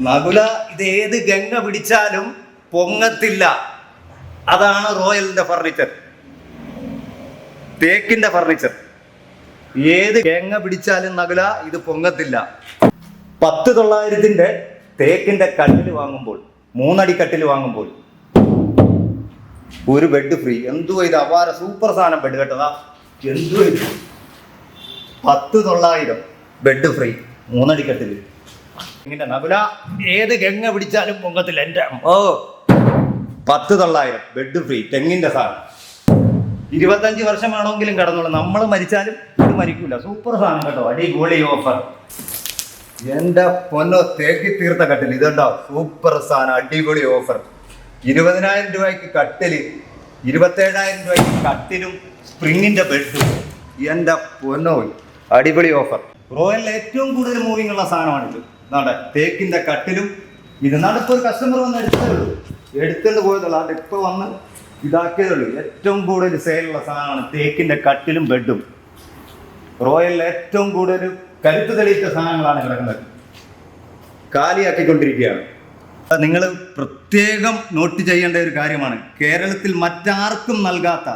നകുല ഇത് ഏത് ഗംഗ പിടിച്ചാലും പൊങ്ങത്തില്ല. അതാണ് റോയലിന്റെ ഫർണിച്ചർ, തേക്കിന്റെ ഫർണിച്ചർ. ഏത് ഗംഗ പിടിച്ചാലും നകുല ഇത് പൊങ്ങത്തില്ല. 10,900 തേക്കിന്റെ കട്ടിൽ വാങ്ങുമ്പോൾ, 3 അടി കട്ടിൽ വാങ്ങുമ്പോൾ ഒരു ബെഡ് ഫ്രീ. എന്തോ ഇത് അപാര സൂപ്പർ സാധനം ബെഡ് കേട്ടതാ. എന്തോ ഇത് 10,900 ബെഡ് ഫ്രീ, 3 അടി കട്ടിൽ. ഇങ്ങനെ നകുല ഏത് ഗംഗ പിടിച്ചാലും പൊങ്ങത്തില്ല. എൻ്റെ 10,900 ബെഡ് ഫ്രീ, തെങ്ങിന്റെ സാധനം. 25 വർഷമാണെങ്കിലും കടന്നോളൂ. നമ്മൾ മരിച്ചാലും ഇത് മരിക്കൂല. സൂപ്പർ സാധനം കേട്ടോ, അടിപൊളി ഓഫർ. എൻ്റെ പൊന്നോ, തേക്കി തീർത്ത കട്ടിൽ ഇതുണ്ടോ, സൂപ്പർ സാധനം, അടിപൊളി ഓഫർ. 20,000 രൂപയ്ക്ക് കട്ടില്, 27,000 രൂപയ്ക്ക് കട്ടിലും സ്പ്രിങ്ങിന്റെ ബെഡും. എൻ്റെ പൊന്നോ, അടിപൊളി ഓഫർ. റോയലിൽ ഏറ്റവും കൂടുതൽ മൂവിങ് ഉള്ള സാധനമാണിത്. നാടെ തേക്കിന്റെ കട്ടിലും. ഇത് നാടിപ്പോൾ ഒരു കസ്റ്റമർ വന്ന് എടുത്തുകൊണ്ട് പോയതുള്ളൂ. അത് ഇപ്പോൾ വന്ന് ഇതാക്കിയതുള്ളൂ. ഏറ്റവും കൂടുതൽ സെയിലുള്ള സാധനമാണ് തേക്കിന്റെ കട്ടിലും ബെഡും. റോയലിൽ ഏറ്റവും കൂടുതൽ കരുത്ത് തെളിയിച്ച സാധനങ്ങളാണ് കിടക്കുന്നത്. കാലിയാക്കിക്കൊണ്ടിരിക്കുകയാണ്. നിങ്ങൾ പ്രത്യേകം നോട്ട് ചെയ്യേണ്ട ഒരു കാര്യമാണ്, കേരളത്തിൽ മറ്റാർക്കും നൽകാത്ത,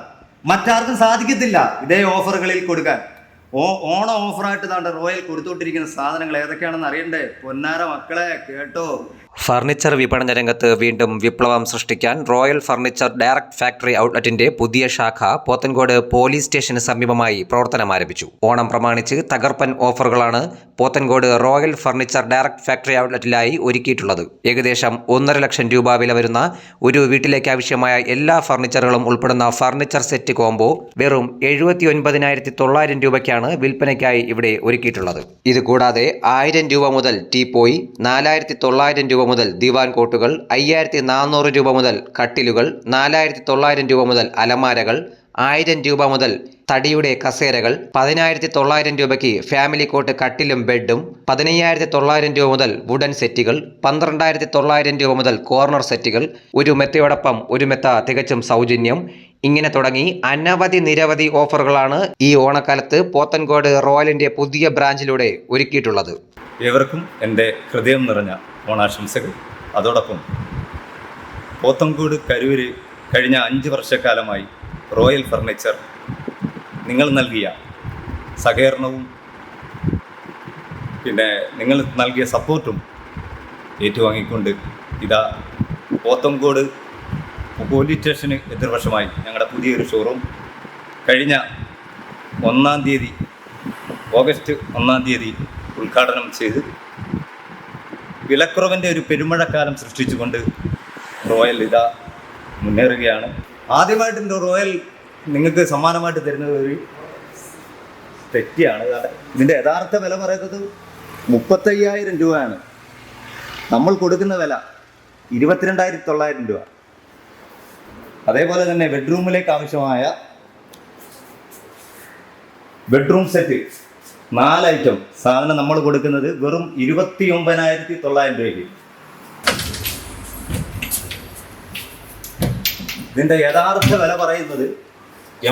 മറ്റാർക്കും സാധിക്കത്തില്ല ഇതേ ഓഫറുകളിൽ കൊടുക്കാൻ. ഓണം ഓഫറായിട്ട് താണ്ട റോയൽ കൊടുത്തുകൊണ്ടിരിക്കുന്ന സാധനങ്ങൾ ഏതൊക്കെയാണെന്ന് അറിയണ്ടേ? പൊന്നാര മക്കളെ കേട്ടോ. ഫർണിച്ചർ വിപണന രംഗത്ത് വീണ്ടും വിപ്ലവം സൃഷ്ടിക്കാൻ റോയൽ ഫർണിച്ചർ ഡയറക്ട് ഫാക്ടറി ഔട്ട്ലെറ്റിന്റെ പുതിയ ശാഖ പോത്തൻകോട് പോലീസ് സ്റ്റേഷന് സമീപമായി പ്രവർത്തനം ആരംഭിച്ചു. ഓണം പ്രമാണിച്ച് തകർപ്പൻ ഓഫറുകളാണ് Pothencode Royal Furniture direct factory ഔട്ട്ലെറ്റിലായി ഒരുക്കിയിട്ടുള്ളത്. ഏകദേശം 1.5 ലക്ഷം രൂപ വില വരുന്ന ഒരു വീട്ടിലേക്ക് ആവശ്യമായ എല്ലാ ഫർണിച്ചറുകളും ഉൾപ്പെടുന്ന ഫർണിച്ചർ സെറ്റ് കോംബോ വെറും 79,900 രൂപയ്ക്കാണ് വിൽപ്പനയ്ക്കായി ഇവിടെ ഒരുക്കിയിട്ടുള്ളത്. ഇതുകൂടാതെ 1000 രൂപ മുതൽ ടീപ്പോയി, 4,900 രൂപ മുതൽ ദിവാൻ കോട്ടുകൾ, 5,400 രൂപ മുതൽ കട്ടിലുകൾ, 4,900 രൂപ മുതൽ അലമാരകൾ, 1000 രൂപ മുതൽ തടിയുടെ കസേരകൾ, 10,900 രൂപയ്ക്ക് ഫാമിലി കോട്ട് കട്ടിലും ബെഡും, 15,900 രൂപ മുതൽ വുഡൻ സെറ്റുകൾ, 12,900 രൂപ മുതൽ കോർണർ സെറ്റുകൾ, ഒരു മെത്തയോടൊപ്പം ഒരു മെത്ത തികച്ചും സൗജന്യം. ഇങ്ങനെ തുടങ്ങി നിരവധി ഓഫറുകളാണ് ഈ ഓണക്കാലത്ത് പോത്തൻകോട് റോയലിന്റെ പുതിയ ബ്രാഞ്ചിലൂടെ ഒരുക്കിയിട്ടുള്ളത്. ഏവർക്കും എൻ്റെ ഹൃദയം നിറഞ്ഞ ഓണാശംസകൾ. അതോടൊപ്പം പോത്തൻകോട് കരൂര് കഴിഞ്ഞ 5 വർഷക്കാലമായി റോയൽ ഫർണിച്ചർ നിങ്ങൾ നൽകിയ സഹകരണവും പിന്നെ നിങ്ങൾ നൽകിയ സപ്പോർട്ടും ഏറ്റുവാങ്ങിക്കൊണ്ട് ഇതാ പോത്തൻകോട് പോലീസ് സ്റ്റേഷന് എതിർവശമായി ഞങ്ങളുടെ പുതിയൊരു ഷോറൂം കഴിഞ്ഞ ഓഗസ്റ്റ് 1-ാം തീയതി ഉദ്ഘാടനം ചെയ്ത് വിലക്കുറവിൻ്റെ ഒരു പെരുമഴക്കാലം സൃഷ്ടിച്ചുകൊണ്ട് റോയൽ ഇതാ മുന്നേറുകയാണ്. ആദ്യമായിട്ട് റോയൽ നിങ്ങൾക്ക് സമ്മാനമായിട്ട് തരുന്നത് ഒരു തെറ്റിയാണ്. ഇതിൻ്റെ യഥാർത്ഥ വില പറയുന്നത് 35,000 രൂപയാണ്. നമ്മൾ കൊടുക്കുന്ന വില 22,900 രൂപ. അതേപോലെ തന്നെ ബെഡ്റൂമിലേക്ക് ആവശ്യമായ ബെഡ്റൂം സെറ്റ് 4 ഐറ്റം സാധനം നമ്മൾ കൊടുക്കുന്നത് വെറും 29,900 രൂപയ്ക്ക്. ഇതിൻ്റെ യഥാർത്ഥ വില പറയുന്നത്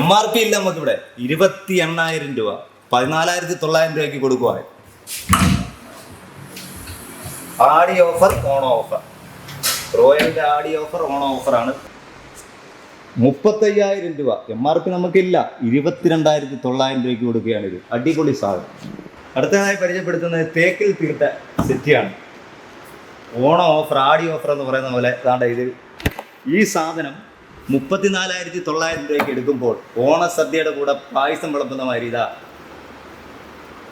MRP ഇല്ല നമുക്കിവിടെ, 28,000 രൂപ, 14,900 രൂപയ്ക്ക് കൊടുക്കുക. ആടി ഓഫർ, ഓണോ ഓഫർ, റോയലിൻ്റെ ആടി ഓഫർ, ഓണോ ഓഫറാണ്. 35,000 രൂപ MRP നമുക്കില്ല, 22,900 രൂപയ്ക്ക് കൊടുക്കുകയാണിത്. അടിപൊളി സാധനം. അടുത്തതായി പരിചയപ്പെടുത്തുന്നത് തേക്കിൽ തീർത്ത സെറ്റിയാണ്. ഓണ ഓഫർ, ആടി ഓഫർ എന്ന് പറയുന്ന പോലെ താണ്ട ഇത് ഈ സാധനം 34,900 രൂപയ്ക്ക് എടുക്കുമ്പോൾ ഓണസദ്യയുടെ കൂടെ പായസം വിളമ്പുന്ന മാതിരി ഇതാ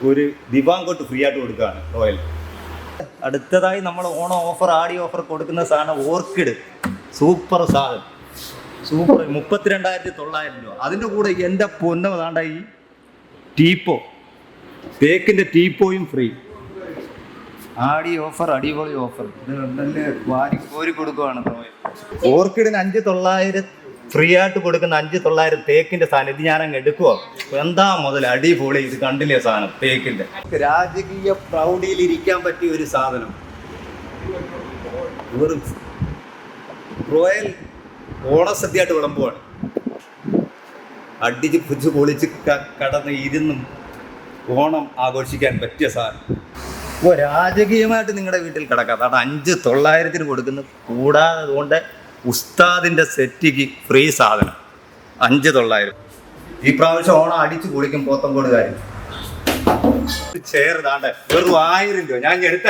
ഒരു ദിവാങ്കോട്ട് ഫ്രീ ആയിട്ട് കൊടുക്കുകയാണ് റോയൽ. അടുത്തതായി നമ്മൾ ഓണ ഓഫർ, ആടി ഓഫർ കൊടുക്കുന്ന സാധനം ഓർക്കിഡ്. സൂപ്പർ സാധനം, സൂപ്പർ. 32,900 രൂപ. അതിൻ്റെ കൂടെ എൻ്റെ പൊന്നോ താണ്ട ഈ ടീപ്പോ, തേക്കിൻ്റെ ടീപ്പോയും ഫ്രീ. ആടി ഓഫർ, അടിപൊളി ഓഫർ. ഇത് നല്ല വാരി കൊടുക്കുകയാണ് റോയൽ. ഓർക്കിഡിന് 5,900 ഫ്രീ ആയിട്ട് കൊടുക്കുന്ന 5,900 തേക്കിൻ്റെ സാധനം. ഇത് ഞാനങ്ങ് എടുക്കുവോ? എന്താ മുതൽ അടിപൊളി. ഇത് കണ്ടില്ലേ സാധനം, തേക്കിൻ്റെ രാജകീയ പ്രൗഢിയിൽ ഇരിക്കാൻ പറ്റിയ ഒരു സാധനം. വെറും റോയൽ ഓണസദ്യയായിട്ട് വിളമ്പുവാണ്. അടിച്ച് പുച്ച് പൊളിച്ച് കടന്ന് ഇരുന്നും ഓണം ആഘോഷിക്കാൻ പറ്റിയ സാധനം. ഓ രാജകീയമായിട്ട് നിങ്ങളുടെ വീട്ടിൽ കിടക്കാം. അതാണ് 5,900 കൊടുക്കുന്നത്. കൂടാതെ അതുകൊണ്ട് ഉസ്താദിൻ്റെ സെറ്റിക്ക് ഫ്രീ സാധനം 5,900. ഈ പ്രാവശ്യം ഓണം അടിച്ചു പൊളിക്കും പോത്തങ്കോടുകാർ. ചെയർ താണ്ടെ വെറും 1000 രൂപ. ഞാൻ എടുത്ത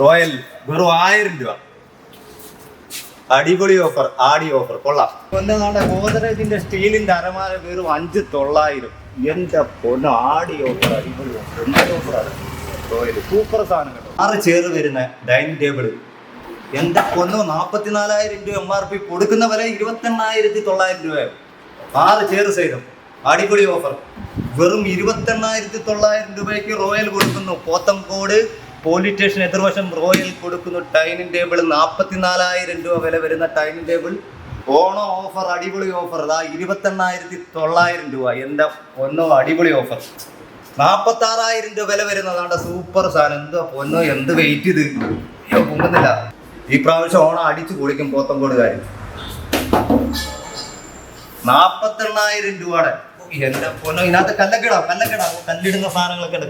റോയൽ വെറും 1000 രൂപ. അടിപൊളി ഓഫർ, ആടി ഓഫർ കൊള്ളാം. പൊന്നാണ്ടെ ഗോദറേജിന്റെ സ്റ്റീലിന്റെ അരമാര വെറും 5,900. എന്റെ പൊന്നോ, ആടി ഓഫർ, അടിപൊളി ഓഫർ. എന്തൊരു ഓഫറാണ് റോയൽ, സൂപ്പർ സാധനം കേട്ടോ. 6 ചെയർ വരുന്ന ഡൈനിങ് ടേബിൾ എന്റെ പൊന്നോ 44,000 രൂപ MRP, കൊടുക്കുന്ന വില 28,900 രൂപയാണ്. 6 ചെയർ സൈഡും അടിപൊളി ഓഫർ വെറും 28,900 രൂപയ്ക്ക് റോയൽ കൊടുക്കുന്നു. പോത്തങ്കോട് പോലീസ് സ്റ്റേഷൻ എതിർവശം റോയൽ കൊടുക്കുന്നു. ഡൈനിങ് ടേബിൾ 44,000 രൂപ വില വരുന്ന ഡൈനിങ് ടേബിൾ ഓണം ഓഫർ, അടിപൊളി ഓഫർ. അതാ 28,900 രൂപ. എൻ്റെ പൊന്നോ അടിപൊളി ഓഫർ. 46,000 രൂപ വില വരുന്നതാണ് സൂപ്പർ സാധനം. എന്തോ പൊന്നോ, എന്ത് വെയിറ്റ് ഇത് പൊങ്ങുന്നില്ല. ഈ പ്രാവശ്യം ഓണം അടിച്ചു പൊളിക്കും പോത്തങ്കോടുകാർ. 48,000 രൂപയുടെ എന്റെ പൊന്നോ. ഇതിനകത്ത് കല്ലൊക്കെ ഇടാം, കല്ലിടുന്ന സാധനങ്ങളൊക്കെ ഉണ്ട്.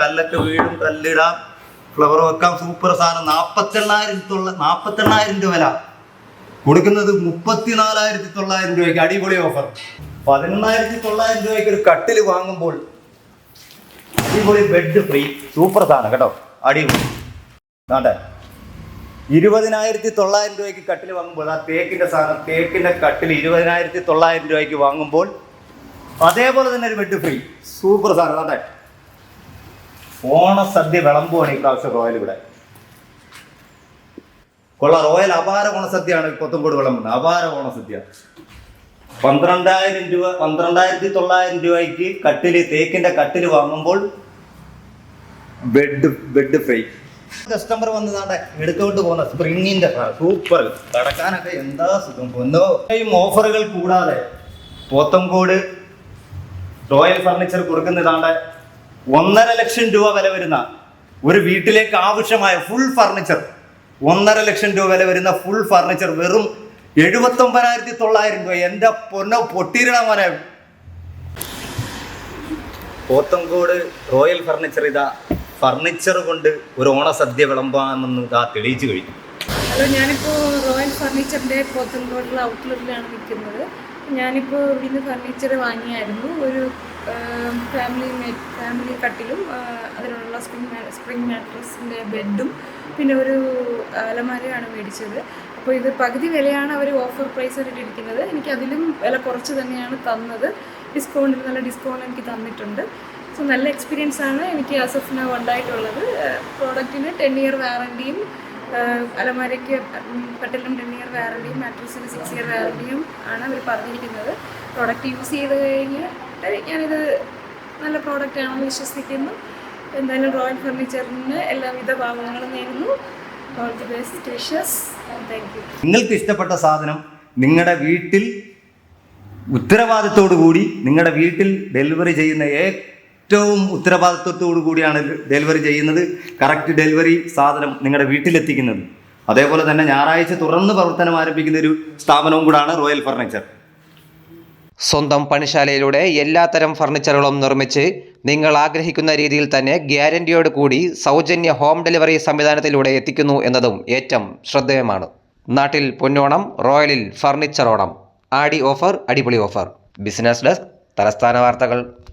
കല്ലൊക്കെ വീഴും, കല്ലിടാം, ഫ്ലവർ വെക്കാം, സൂപ്പർ സാധനം. 48,000 രൂപ വില കൊടുക്കുന്നത് 34,900 രൂപയ്ക്ക് അടിപൊളി ഓഫർ. 11,900 രൂപയ്ക്ക് ഒരു കട്ടില് വാങ്ങുമ്പോൾ അടിപൊളി ബെഡ് ഫ്രീ, സൂപ്പർ സാധനം കേട്ടോ, അടിപൊളി. ആട്ടെ 20,900 രൂപയ്ക്ക് കട്ടില് വാങ്ങുമ്പോൾ ആ തേക്കിന്റെ സാധനം, തേക്കിന്റെ കട്ടിൽ 20,900 രൂപയ്ക്ക് വാങ്ങുമ്പോൾ അതേപോലെ തന്നെ ഒരു ബെഡ് ഫ്രീ, സൂപ്പർ സാധനം. ആട്ടെ ഓണസദ്യ വിളമ്പുവാണ് ഈ പ്രാവശ്യം റോയൽ ഇവിടെ. കൊള്ളാം. റോയൽ അപാര ഓണസദ്യയാണ് പോത്തങ്കോട് വിളമ്പുന്നത്. അപാര ഓണസദ്യ 12,000 രൂപ, 12,900 രൂപയ്ക്ക് കട്ടില്, തേക്കിന്റെ കട്ടില് വാങ്ങുമ്പോൾ ബെഡ് ഫ്രീ. കസ്റ്റമർ വന്നതാണ്ട് എടുത്തോട്ട് പോകുന്ന സ്പ്രിങ്ങിന്റെ സൂപ്പർ, കടക്കാനൊക്കെ എന്താ സുഖം പൊന്നോ. ഓഫറുകൾ കൂടാതെ പോത്തങ്കോട് റോയൽ ഫർണിച്ചർ കൊടുക്കുന്നതാണ്ട് 1.5 ലക്ഷം രൂപ വില വരുന്ന ഒരു വീട്ടിലേക്ക് ആവശ്യമായ ഫുൾ ഫർണിച്ചർ, 1.5 ലക്ഷം രൂപ വില വരുന്ന ഫുൾ ഫർണിച്ചർ വെറും 79,900 രൂപ. എൻ്റെ പൊന്നോ, പൊട്ടിയിടാൻ മോനെ. പോത്തങ്കോട് റോയൽ ഫർണിച്ചർ ഇതാ ഫർണിച്ചർ കൊണ്ട് ഒരു ഓണസദ്യ വിളമ്പാമെന്ന് ഇതാ തെളിയിച്ചു കഴിഞ്ഞു. ഹലോ, ഞാനിപ്പോൾ റോയൽ ഫർണിച്ചറിൻ്റെ പോത്തങ്കോടുള്ള ഔട്ട്ലെറ്റിലാണ് നിൽക്കുന്നത്. ഞാനിപ്പോൾ ഇവിടുന്ന് ഫർണിച്ചർ വാങ്ങിയായിരുന്നു. ഒരു ഫാമിലി കട്ടിലും അതിനുള്ള സ്പ്രിംഗ് മാട്രസിൻ്റെ ബെഡും പിന്നെ ഒരു അലമാരയാണ് മേടിച്ചത്. അപ്പോൾ ഇത് പകുതി വിലയാണ് അവർ ഓഫർ പ്രൈസ് ഇട്ടിരിക്കുന്നത്. എനിക്ക് അതിലും വില കുറച്ച് തന്നെയാണ് തന്നത്. നല്ല ഡിസ്കൗണ്ട് എനിക്ക് തന്നിട്ടുണ്ട്. സോ നല്ല എക്സ്പീരിയൻസ് ആണ് എനിക്ക് ആസ് ഓഫ് നൗ ഉണ്ടായിട്ടുള്ളത്. പ്രോഡക്റ്റിന് 10 ഇയർ വാറണ്ടിയും, അലമാരയ്ക്ക് കട്ടിലും 10 ഇയർ വാറണ്ടിയും, മാട്രസിന് 6 ഇയർ വാറണ്ടിയും ആണ് അവർ പറഞ്ഞിരിക്കുന്നത്. പ്രോഡക്റ്റ് യൂസ് ചെയ്ത് കഴിഞ്ഞ് ഞാനിത് നല്ല പ്രോഡക്റ്റ് ആണെന്ന് വിശ്വസിക്കുന്നു. എന്തായാലും റോയൽ ഫർണിച്ചറിന് എല്ലാവിധ ഭാവങ്ങളും നേരുന്നു. All the best wishes. Thank you. നിങ്ങൾക്ക് ഇഷ്ടപ്പെട്ട സാധനം നിങ്ങളുടെ വീട്ടിൽ ഉത്തരവാദിത്തോടു കൂടി നിങ്ങളുടെ വീട്ടിൽ ഡെലിവറി ചെയ്യുന്ന ഏറ്റവും ഉത്തരവാദിത്വത്തോടു കൂടിയാണ് ഡെലിവറി ചെയ്യുന്നത്. കറക്റ്റ് ഡെലിവറി സാധനം നിങ്ങളുടെ വീട്ടിലെത്തിക്കുന്നത്. അതേപോലെ തന്നെ ഞായറാഴ്ച തുറന്ന് പ്രവർത്തനം ആരംഭിക്കുന്ന ഒരു സ്ഥാപനവും കൂടാണ് റോയൽ ഫർണിച്ചർ. സ്വന്തം പണിശാലയിലൂടെ എല്ലാത്തരം ഫർണിച്ചറുകളും നിർമ്മിച്ച് നിങ്ങൾ ആഗ്രഹിക്കുന്ന രീതിയിൽ തന്നെ ഗ്യാരണ്ടിയോട് കൂടി സൗജന്യ ഹോം ഡെലിവറി സംവിധാനത്തിലൂടെ എത്തിക്കുന്നു എന്നതും ഏറ്റവും ശ്രദ്ധേയമാണ്. നാട്ടിൽ പൊന്നോണം, റോയലിൽ ഫർണിച്ചർ ഓണം. ആടി ഓഫർ, അടിപൊളി ഓഫർ. ബിസിനസ് ഡെസ്ക്, തലസ്ഥാന വാർത്തകൾ.